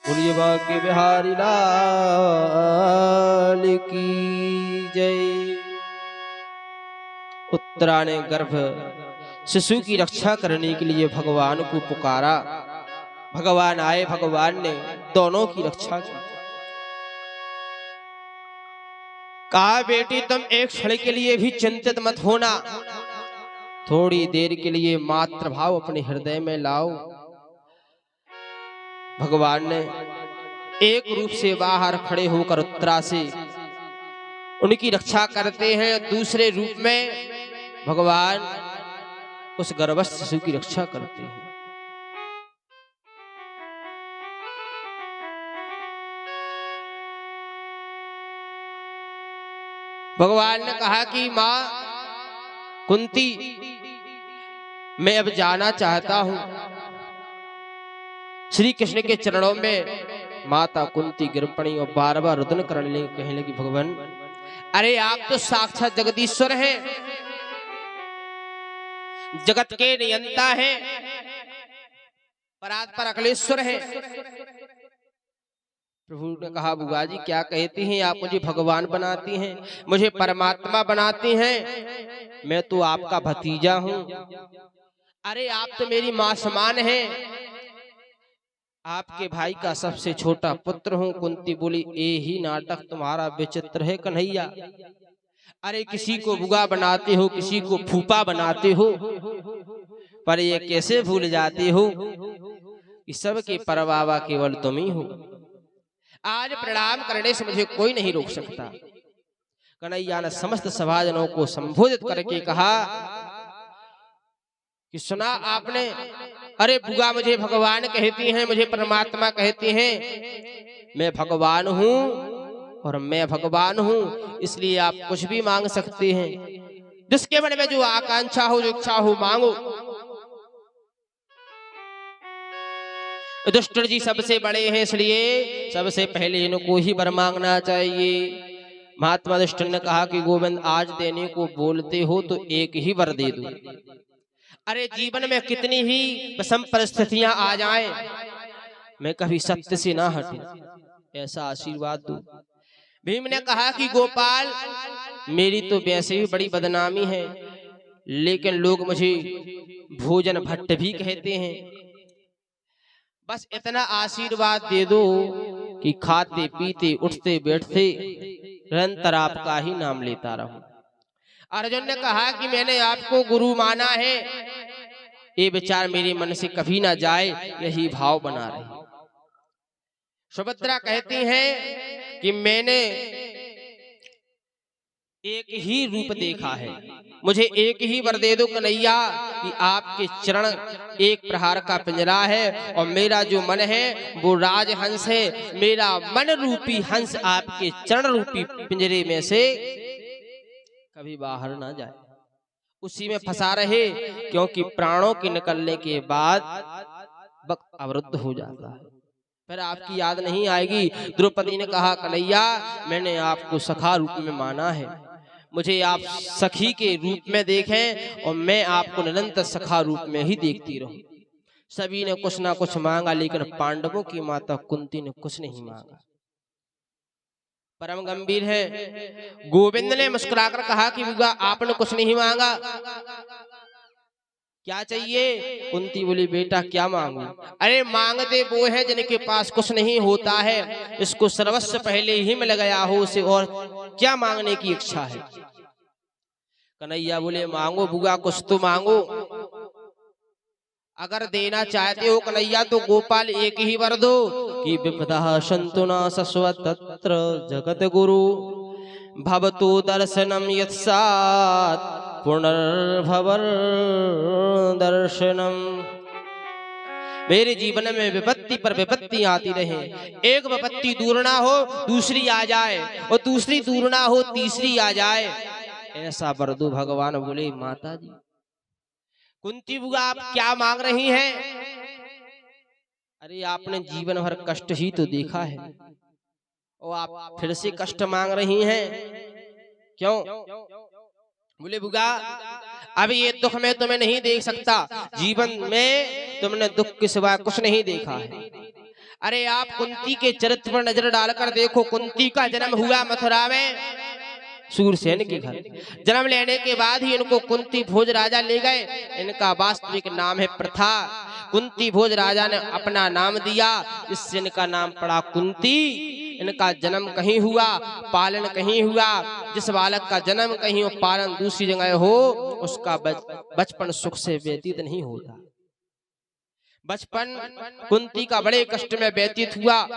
बोलिए बांके बिहारी लाल की जय। उत्तरा ने गर्भ शिशु की रक्षा करने के लिए भगवान को पुकारा। भगवान आए, भगवान ने दोनों की रक्षा की। कहा, बेटी तुम एक क्षण के लिए भी चिंतित मत होना, थोड़ी देर के लिए मातृभाव अपने हृदय में लाओ। भगवान ने एक रूप से बाहर खड़े होकर उत्तरा से उनकी रक्षा करते हैं, दूसरे रूप में भगवान उस गर्भस्थ शिशु की रक्षा करते हैं। भगवान ने कहा कि मां कुंती, मैं अब जाना चाहता हूं। श्री कृष्ण के चरणों में माता कुंती गिर पड़ी और बार बार रुदन करने लगी, कहने लगी, भगवान अरे आप तो साक्षात जगदीश्वर हैं, जगत के नियंता हैं, परात्पर अखिलेश्वर हैं। प्रभु ने कहा, बुआ जी क्या कहती हैं आप? मुझे भगवान बनाती हैं, मुझे परमात्मा बनाती हैं, मैं तो आपका भतीजा हूं। अरे आप तो मेरी मां समान हैं, आपके भाई का सबसे छोटा पुत्र हूं। कुंती बोली, ये ही नाटक तुम्हारा विचित्र है कन्हैया। अरे किसी को बुआ बनाते हो, किसी को फूफा बनाते हो, पर ये कैसे भूल जाते हो कि सबके परबाबा केवल तुम ही हो। आज प्रणाम करने से मुझे कोई नहीं रोक सकता। कन्हैया ने समस्त सभाजनों को संबोधित करके कहा कि सुना आपने? अरे बुआ मुझे भगवान कहती हैं, मुझे परमात्मा कहती हैं, मैं भगवान हूं और मैं भगवान हूं, इसलिए आप कुछ भी मांग सकते हैं, जिसके मन में जो आकांक्षा हो, जो इच्छा हो, मांगो। युधिष्ठिर जी सबसे बड़े हैं, इसलिए सबसे पहले इनको ही वर मांगना चाहिए। महात्मा युधिष्ठिर ने कहा कि गोविंद आज देने को बोलते हो तो एक ही वर दे दो। अरे जीवन में कितनी ही विषम परिस्थितियां आ जाएं, मैं कभी सत्य से ना हटूं, ऐसा आशीर्वाद दो। भीम ने कहा कि गोपाल मेरी तो वैसे भी बड़ी बदनामी है, लेकिन लोग मुझे भोजन भट्ट भी कहते हैं, बस इतना आशीर्वाद दे दो कि खाते पीते उठते बैठते निरंतर आपका ही नाम लेता रहूं। अर्जुन ने कहा कि मैंने आपको गुरु माना है, ये विचार मेरे मन से कभी ना जाए, यही भाव बना रहे। सुभद्रा कहती हैं कि मैंने एक ही रूप देखा है, मुझे एक ही वर दे दो कन्हैया कि आपके चरण एक प्रहार का पिंजरा है और मेरा जो मन है वो राजहंस है। मेरा मन रूपी हंस आपके चरण रूपी पिंजरे में से कभी बाहर ना जाए, उसी में फंसा रहे, क्योंकि प्राणों के निकलने के बाद वक्त अवरुद्ध हो जाता है, फिर आपकी याद नहीं आएगी। द्रौपदी ने कहा, कन्हैया मैंने आपको सखा रूप में माना है, मुझे आप सखी के रूप में देखें और मैं आपको निरंतर सखा रूप में ही देखती रहूं। सभी ने कुछ ना कुछ मांगा, लेकिन पांडवों की माता कुंती ने कुछ नहीं मांगा। परम गंभीर है। गोविंद ने मुस्कुराकर कहा कि बुआ आपने कुछ नहीं मांगा, क्या चाहिए? कुंती बोली, बेटा क्या मांगू? अरे मांगते वो है जिनके पास कुछ नहीं होता है, इसको सर्वस्व पहले ही मिल गया हो, उसे और क्या मांगने की इच्छा है? कन्हैया बोले, मांगो बुआ, कुछ तो मांगो। अगर देना चाहते हो कन्हैया तो गोपाल एक ही वर दो कि विपदा सन्तु न शश्वतत्र जगत गुरु भवतु दर्शनम यत्सात् पुनर्भवर दर्शनम। मेरे जीवन में विपत्ति पर विपत्ति आती रहे, एक विपत्ति दूर ना हो दूसरी आ जाए, और दूसरी दूर ना हो तीसरी आ जाए, ऐसा वर दो। भगवान बोले, माता जी कुंती बुआ आप क्या मांग रही हैं? अरे आपने जीवन भर कष्ट ही तो देखा है और आप फिर से कष्ट मांग रही हैं, क्यों? बोले बुआ अभी ये दुख में तुम्हें नहीं देख सकता, जीवन में तुमने दुख के सिवा कुछ नहीं देखा है। अरे आप कुंती के चरित्र पर नजर डालकर देखो। कुंती का जन्म हुआ मथुरा में सूरसेन के घर। जन्म लेने के बाद ही इनको कुंती भोज राजा ले गए। इनका वास्तविक नाम है प्रथा। कुंती भोज राजा ने अपना नाम दिया, इससे इनका नाम पड़ा कुंती। इनका जन्म कहीं हुआ, पालन कहीं हुआ। जिस बालक का जन्म कहीं और पालन दूसरी जगह हो, उसका बचपन सुख से व्यतीत नहीं होता। बचपन कुंती का बड़े कष्ट में व्यतीत हुआ।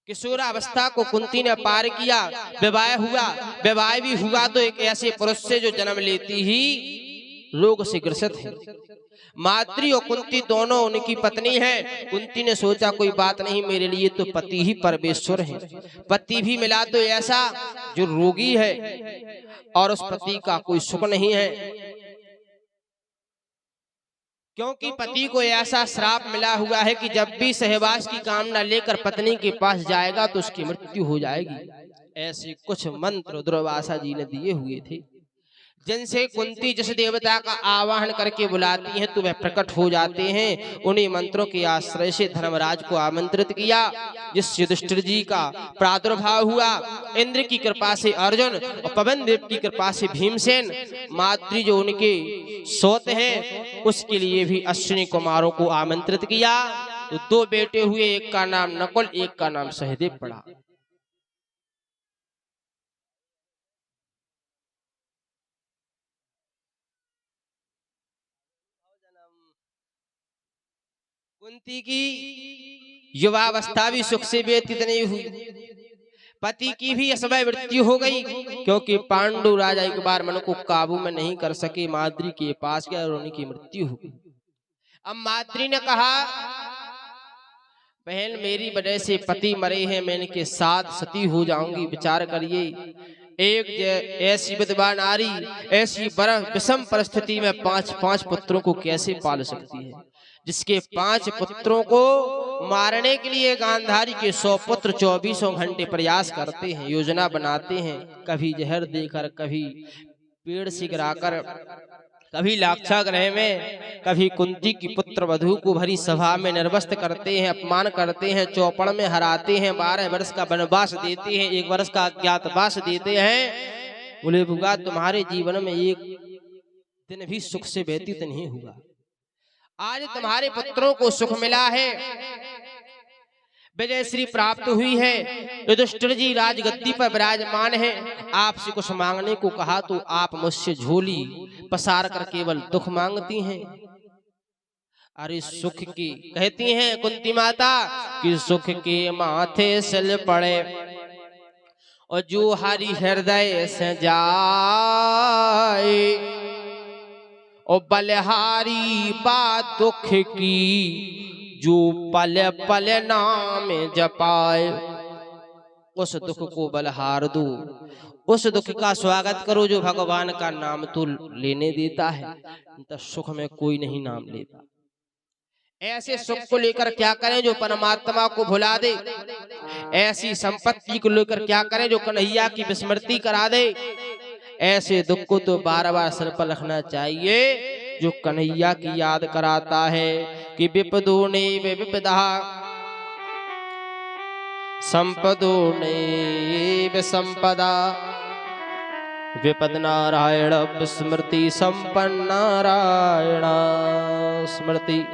किशोरावस्था को कुंती ने पार किया, विवाह हुआ। विवाह भी हुआ तो एक ऐसे पुरुष से जो जन्म लेती ही रोग से ग्रसित है। माद्री और कुंती दोनों उनकी पत्नी है। कुंती ने सोचा कोई बात नहीं, मेरे लिए तो पति ही परमेश्वर है। पति भी मिला तो ऐसा जो रोगी है और उस पति का कोई सुख नहीं है, क्योंकि पति को ऐसा श्राप मिला हुआ है कि जब भी सहवास की कामना लेकर पत्नी के पास जाएगा तो उसकी मृत्यु हो जाएगी। ऐसे कुछ मंत्र दुर्वासा जी ने दिए हुए थे, जिनसे कुंती जिस देवता का आवाहन करके बुलाती हैं तो वह प्रकट हो जाते हैं। उन्हीं मंत्रों के आश्रय से धर्मराज को आमंत्रित किया, जिससे युधिष्ठिर जी का प्रादुर्भाव हुआ। इंद्र की कृपा से अर्जुन और पवन देव की कृपा से भीमसेन, माद्री जो उनके सौत हैं उसके लिए भी अश्विनी कुमारों को आमंत्रित किया। तो दो बेटे हुए, एक का नाम नकुल, एक का नाम सहदेव पड़ा। कुंती की युवावस्था भी सुख से व्यतीत नहीं हुई। पति की भी असमय मृत्यु हो गई, क्योंकि पांडु राजा एक बार मन को काबू में नहीं कर सके, माद्री के पास गया और उनकी मृत्यु हो गई। अब माद्री ने कहा, बहन मेरी वजह से पति मरे हैं, मैं इनके साथ सती हो जाऊंगी। विचार करिए, एक ऐसी विधवा नारी ऐसी विषम परिस्थिति में पांच पुत्रों को कैसे पाल सकती है, जिसके 5 पुत्रों को मारने के लिए गांधारी के 100 पुत्र 24 घंटे प्रयास करते हैं, योजना बनाते हैं। कभी जहर देकर, कभी पेड़ से गिराकर, कभी लाक्षागृह में, कभी कुंती की पुत्र वधू को भरी सभा में निर्वस्त्र करते हैं, अपमान करते हैं, चौपड़ में हराते हैं, 12 वर्ष का वनवास देते हैं, 1 वर्ष का अज्ञातवास देते हैं। बोले बुआ, तुम्हारे जीवन में एक दिन भी सुख से व्यतीत नहीं हुआ। आज तुम्हारे पुत्रों को सुख मिला है, विजय श्री प्राप्त हुई है, युधिष्ठिर जी राजगद्दी पर विराजमान है। आपसे कुछ मांगने को कहा तो आप मुझसे झोली पसार कर केवल दुख मांगती हैं। अरे सुख की कहती हैं कुंती माता कि सुख के माथे सिल पड़े और जो हरि हृदय से जाए, और बलहारी बात दुख की जो पल पल नाम जपाए। उस दुख को बलहार दो, उस दुख का स्वागत करो जो भगवान का नाम तो लेने देता है, तो सुख में कोई नहीं नाम लेता। ऐसे सुख को लेकर क्या करें जो परमात्मा को भुला दे, ऐसी संपत्ति को लेकर क्या करें जो कन्हैया की विस्मृति करा दे। ऐसे दुख को तो बार बार सिर पर रखना चाहिए जो कन्हैया की याद कराता है कि विपदो ने विपदा संपदो ने संपदा, विपद नारायण स्मृति संपन्न नारायण स्मृति।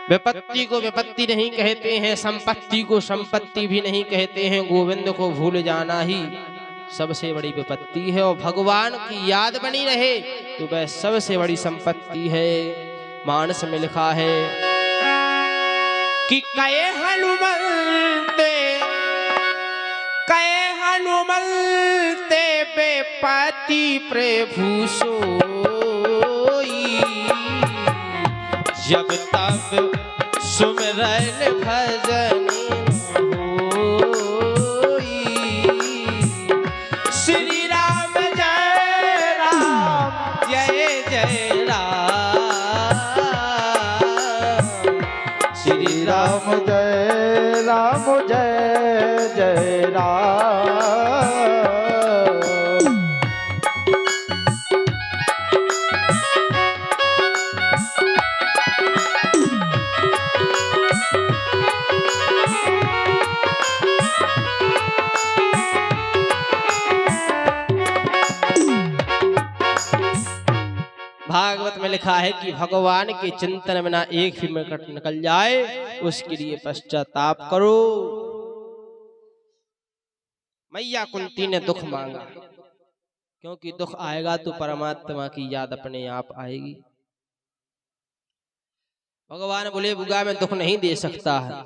विपत्ति को विपत्ति नहीं कहते हैं, संपत्ति को संपत्ति भी नहीं कहते हैं। गोविंद को भूल जाना ही सबसे बड़ी विपत्ति है, और भगवान की याद बनी रहे तो वह सबसे बड़ी संपत्ति है। मानस में लिखा है कि कहे हनुमंते बेपति प्रभु सोई, जब तब सुमिरन भजन होई। श्री राम जय राम जय जय राम, श्री राम जय राम जय जय राम। में लिखा है कि भगवान के चिंतन में ना एक भी मिनट निकल जाए उसके लिए पश्चाताप करो। मैया कुंती ने दुख मांगा, क्योंकि दुख आएगा तो परमात्मा की याद अपने आप आएगी। भगवान बोले बुआ मैं दुख नहीं दे सकता है,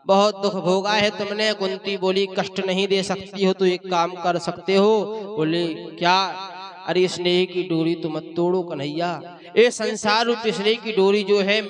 बहुत दुख भोगा है तुमने। कुंती बोली कष्ट नहीं दे सकती हो तो एक काम कर सकते हो। बोले क्या? अरे स्नेह की डोरी तो मत तोड़ो कन्हैया, ये संसार रूपी स्नेह की डोरी जो है